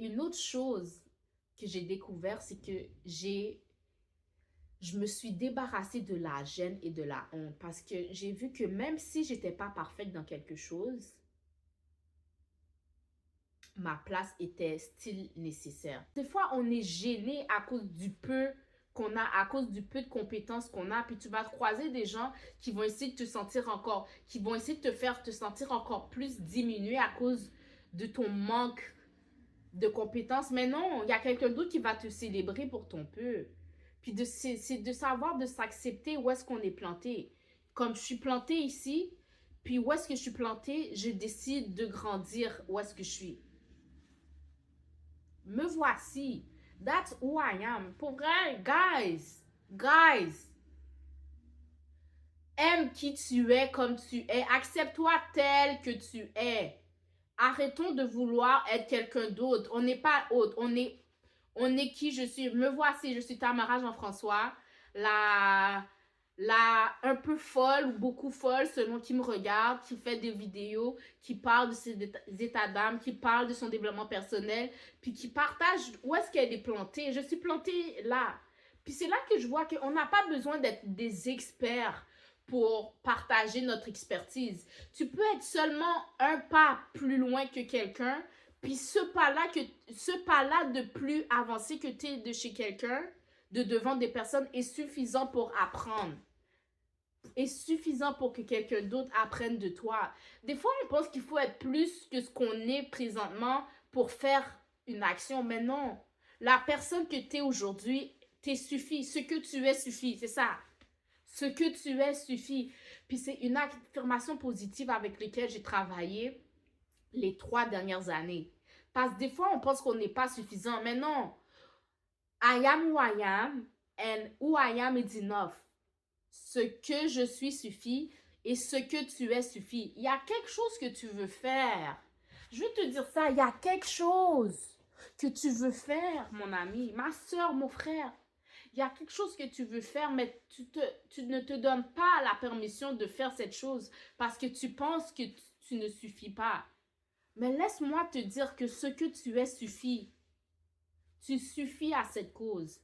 une autre chose que j'ai découvert, c'est que je me suis débarrassée de la gêne et de la honte parce que j'ai vu que même si j'étais pas parfaite dans quelque chose, ma place était still nécessaire. Des fois, on est gêné à cause du peu qu'on a, à cause du peu de compétences qu'on a, puis tu vas croiser des gens qui vont essayer de te sentir encore, qui vont essayer de te faire te sentir encore plus diminué à cause de ton manque de compétences. Mais non, il y a quelqu'un d'autre qui va te célébrer pour ton peu. Puis c'est de savoir de s'accepter où est-ce qu'on est planté. Comme je suis plantée ici, puis où est-ce que je suis plantée, je décide de grandir où est-ce que je suis. Me voici. That's who I am. Pour vrai, guys, aime qui tu es comme tu es. Accepte-toi tel que tu es. Arrêtons de vouloir être quelqu'un d'autre. On n'est pas autre. On est qui je suis. Me voici, je suis Tamara Jean-François, la un peu folle ou beaucoup folle selon qui me regarde, qui fait des vidéos, qui parle de ses états d'âme, qui parle de son développement personnel, puis qui partage où est-ce qu'elle est plantée. Je suis plantée là. Puis c'est là que je vois qu'on n'a pas besoin d'être des experts pour partager notre expertise. Tu peux être seulement un pas plus loin que quelqu'un, puis ce pas-là de plus avancé que tu es de chez quelqu'un, de devant des personnes, est suffisant pour apprendre. Est suffisant pour que quelqu'un d'autre apprenne de toi. Des fois, on pense qu'il faut être plus que ce qu'on est présentement pour faire une action, mais non. La personne que tu es aujourd'hui, t'es suffit. Ce que tu es suffit, c'est ça. Ce que tu es suffit. Puis c'est une affirmation positive avec laquelle j'ai travaillé les 3 dernières années. Parce que des fois, on pense qu'on n'est pas suffisant. Mais non. I am who I am and who I am is enough. Ce que je suis suffit et ce que tu es suffit. Il y a quelque chose que tu veux faire. Je veux te dire ça, il y a quelque chose que tu veux faire, mon ami, ma soeur, mon frère. Il y a quelque chose que tu veux faire, mais tu ne te donnes pas la permission de faire cette chose parce que tu penses que tu ne suffis pas. Mais laisse-moi te dire que ce que tu es suffit. Tu suffis à cette cause.